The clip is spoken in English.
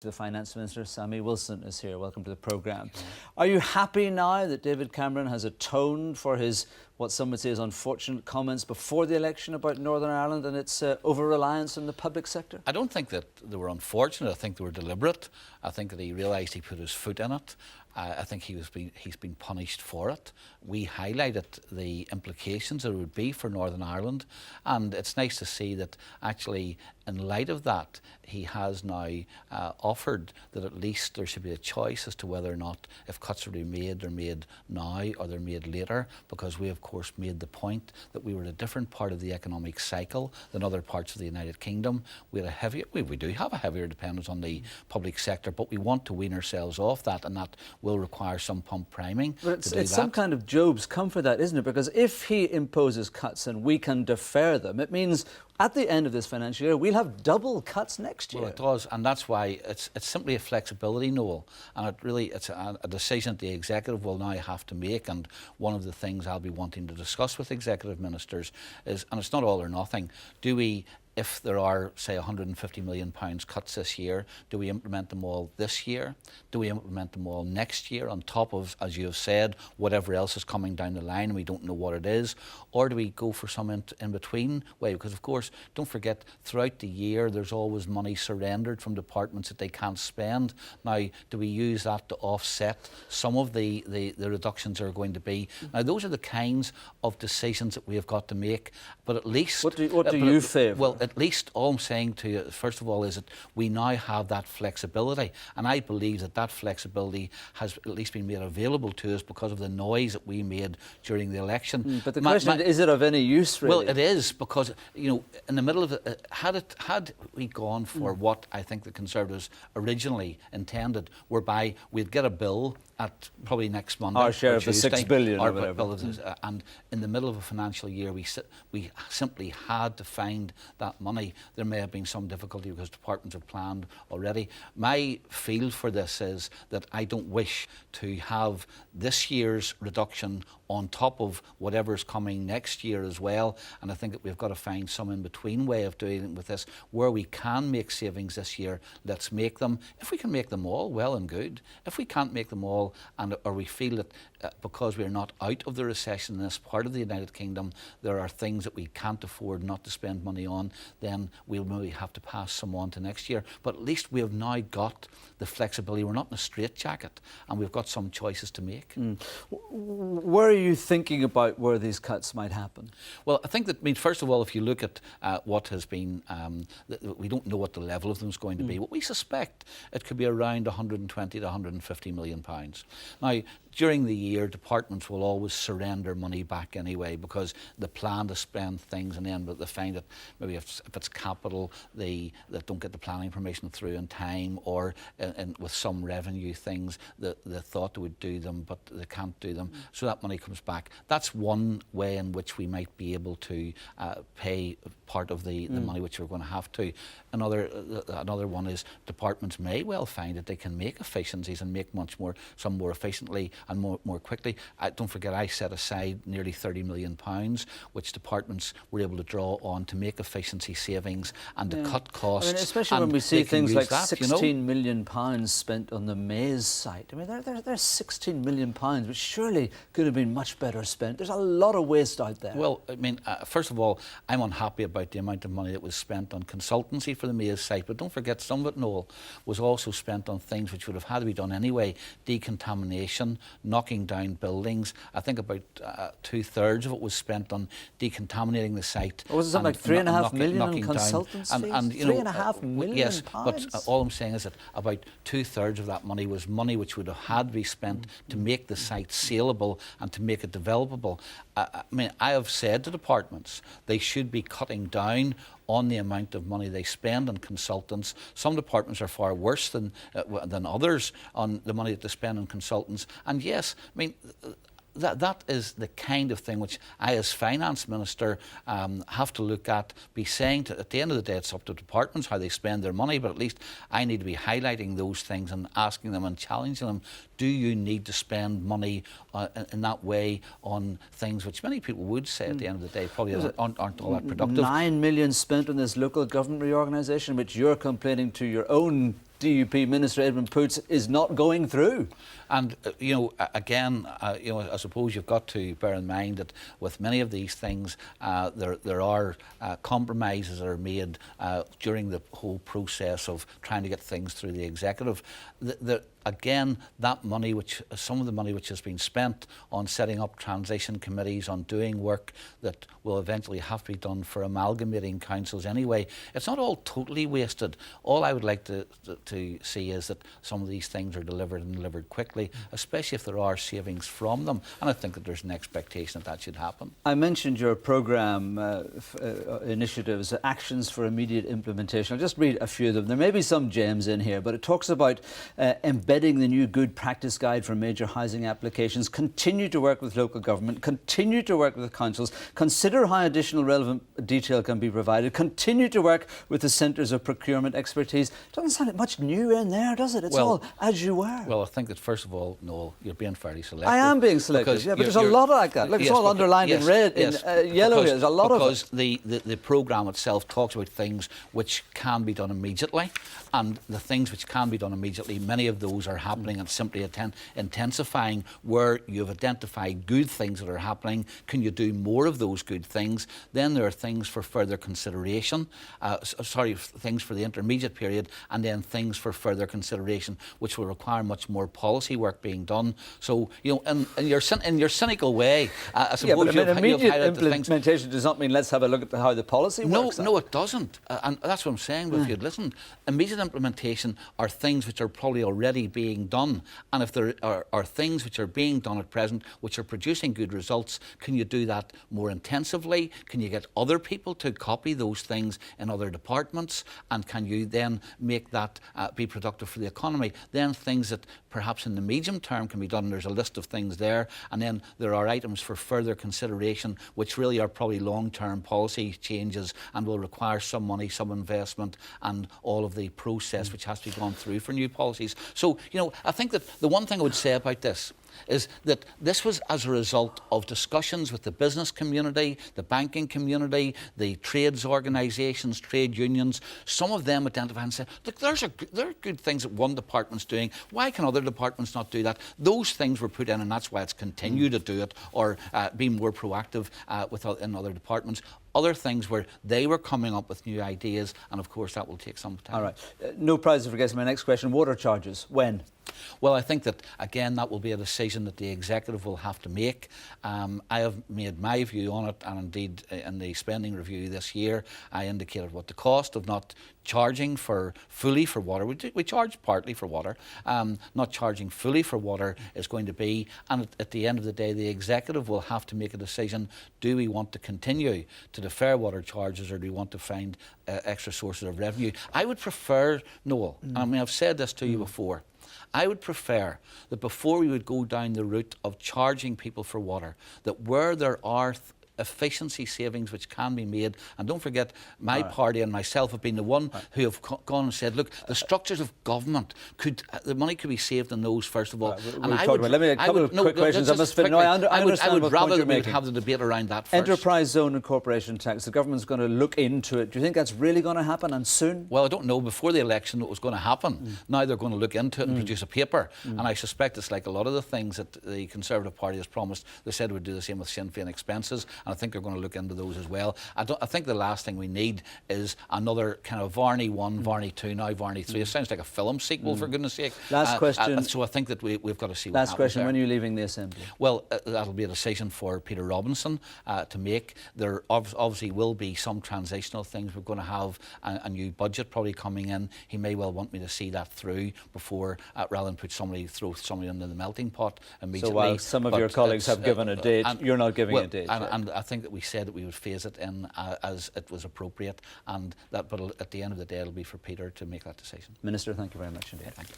The Finance Minister, Sammy Wilson, is here. Welcome to the programme. Are you happy now that David Cameron has atoned for his, what some would say is unfortunate comments before the election about Northern Ireland and its over-reliance on the public sector? I don't think that they were unfortunate. I think they were deliberate. I think that he realised he put his foot in it. I think he's been punished for it. We highlighted the implications it would be for Northern Ireland, and it's nice to see that actually, in light of that, he has now offered that at least there should be a choice as to whether or not, if cuts are to be made, they're made now or they're made later, because we of course made the point that we were at a different part of the economic cycle than other parts of the United Kingdom. We do have a heavier dependence on the public sector, but we want to wean ourselves off that, and that will require some pump priming. But it's some kind of Job's comfort, that, isn't it? Because if he imposes cuts and we can defer them, it means at the end of this financial year we'll have double cuts next year. Well, it does, and that's why it's simply a flexibility, Noel, and it's a decision that the executive will now have to make. And one of the things I'll be wanting to discuss with executive ministers is, and it's not all or nothing, do we, if there are, say, £150 million cuts this year, do we implement them all this year? Do we implement them all next year on top of, as you have said, whatever else is coming down the line and we don't know what it is? Or do we go for some in-between way? Because, of course, don't forget, throughout the year, there's always money surrendered from departments that they can't spend. Now, do we use that to offset some of the reductions are going to be? Now, those are the kinds of decisions that we have got to make, but at least... What do you favour? Well, at least all I'm saying to you, first of all, is that we now have that flexibility, and I believe that that flexibility has at least been made available to us because of the noise that we made during the election. But the question is it of any use, really? Well, it is, because, you know, in the middle of it, had we gone for what I think the Conservatives originally intended, whereby we'd get a bill at probably next Monday, our share of the Tuesday, $6 billion or whatever. And in the middle of a financial year, we simply had to find that money. There may have been some difficulty because departments have planned already. My feel for this is that I don't wish to have this year's reduction on top of whatever's coming next year as well, and I think that we've got to find some in-between way of doing with this. Where we can make savings this year, let's make them. If we can make them all, well and good. If we can't make them all, or we feel that because we're not out of the recession in this part of the United Kingdom, there are things that we can't afford not to spend money on, then we'll maybe have to pass some on to next year. But at least we have now got the flexibility. We're not in a straitjacket, and we've got some choices to make. Where are you thinking about where these cuts might happen? Well, I think that, first of all, if you look at what has been, we don't know what the level of them is going to be. What we suspect, it could be around 120 to 150 million pounds. Now, during the year, departments will always surrender money back anyway, because they plan to spend things, and then they find that maybe if it's capital, they don't get the planning permission through in time, or with some revenue things, they thought they would do them, but they can't do them. So that money comes back. That's one way in which we might be able to pay part of the money which we're going to have to. Another one is departments may well find that they can make efficiencies and make some more efficiently and more quickly. Don't forget, I set aside nearly £30 million, which departments were able to draw on to make efficiency savings and to cut costs. Especially when we see things like £16 million spent on the Maze site. There's £16 million, which surely could have been much better spent. There's a lot of waste out there. Well, first of all, I'm unhappy about the amount of money that was spent on consultancy for the Maze site, but don't forget, some of it, Noel, was also spent on things which would have had to be done anyway: decontamination, knocking down buildings. I think about 2/3 of it was spent on decontaminating the site. Was it something like £3.5 million on consultants fees? £3.5 million? Yes, but all I'm saying is that about 2/3 of that money was money which would have had to be spent to make the site saleable and to make it developable. I have said to departments they should be cutting down on the amount of money they spend on consultants. Some departments are far worse than others on the money that they spend on consultants. And yes, that is the kind of thing which I, as Finance Minister, have to look at, be saying at the end of the day, it's up to departments how they spend their money, but at least I need to be highlighting those things and asking them and challenging them. Do you need to spend money in that way on things which many people would say at the end of the day probably aren't all that productive? £9 million spent on this local government reorganisation, which you're complaining to your own DUP Minister Edmund Poots is not going through. And, again, I suppose you've got to bear in mind that with many of these things, there are compromises that are made during the whole process of trying to get things through the executive. Again, that money, some of the money which has been spent on setting up transition committees, on doing work that will eventually have to be done for amalgamating councils anyway, it's not all totally wasted. All I would like to see is that some of these things are delivered and delivered quickly, especially if there are savings from them. And I think that there's an expectation that should happen. I mentioned your programme initiatives, actions for immediate implementation. I'll just read a few of them. There may be some gems in here, but it talks about embedding the new good practice guide for major housing applications, continue to work with local government, continue to work with councils, consider how additional relevant detail can be provided, continue to work with the centres of procurement expertise. Doesn't sound like much new in there, does it? It's all as you were. Well, I think that first of all, Noel, you're being fairly selective. I am being selective, yeah, but there's a lot like that. Look, it's all underlined in red, in yellow here. There's a lot of it. Because the programme itself talks about things which can be done immediately, and the things which can be done immediately, many of those are happening and simply intensifying. Where you've identified good things that are happening, can you do more of those good things? Then there are things for further consideration, things for the intermediate period, and then things for further consideration, which will require much more policy work being done. So, in your cynical way, I suppose immediate implementation does not mean let's have a look at how the policy works. No, it doesn't. And that's what I'm saying. If you'd listened, immediate implementation are things which are probably already being done. And if there are things which are being done at present which are producing good results, can you do that more intensively? Can you get other people to copy those things in other departments? And can you then make that be productive for the economy? Then things that perhaps in the medium term can be done, there's a list of things there. And then there are items for further consideration which really are probably long-term policy changes and will require some money, some investment, and all of the process which has to be gone through for new policies. So, I think that the one thing I would say about this is that this was as a result of discussions with the business community, the banking community, the trades organisations, trade unions. Some of them identified and said, look, there are good things that one department's doing. Why can other departments not do that? Those things were put in, and that's why it's continued to do it or be more proactive in other departments. Other things where they were coming up with new ideas, and of course that will take some time. All right. No prizes for guessing my next question. Water charges. When? Well, I think that, again, that will be a decision that the executive will have to make. I have made my view on it, and indeed in the spending review this year, I indicated what the cost of not charging fully for water, we charge partly for water, not charging fully for water is going to be, and at the end of the day, the executive will have to make a decision. Do we want to continue to defer water charges, or do we want to find extra sources of revenue? I would prefer, Noel, I mean, I've said this to you before, I would prefer that before we would go down the route of charging people for water, that where there are efficiency savings which can be made, and don't forget, my party and myself have been the one who have gone and said, look, the structures of government, the money could be saved in those first of all. And let me a couple of quick questions. I would rather that we would have the debate around that first. Enterprise zone and corporation tax, the government's going to look into it. Do you think that's really going to happen, and soon? Well, I don't know. Before the election it was going to happen. Now they're going to look into it and produce a paper, and I suspect it's like a lot of the things that the Conservative Party has promised. They said we'd do the same with Sinn Féin expenses, and I think they're going to look into those as well. I think the last thing we need is another kind of Varney 1, Varney 2, now Varney 3. It sounds like a film sequel, for goodness sake. Last question. So I think that we've got to see what happens. Last question, there. when are you leaving the Assembly? Well, that'll be a decision for Peter Robinson to make. There obviously will be some transitional things. We're going to have a new budget probably coming in. He may well want me to see that through before, rather than throw somebody into the melting pot immediately. So while some of your colleagues have given a date, you're not giving a date. And I think that we said that we would phase it in as it was appropriate, but at the end of the day, it'll be for Peter to make that decision. Minister, thank you very much indeed. Thank you.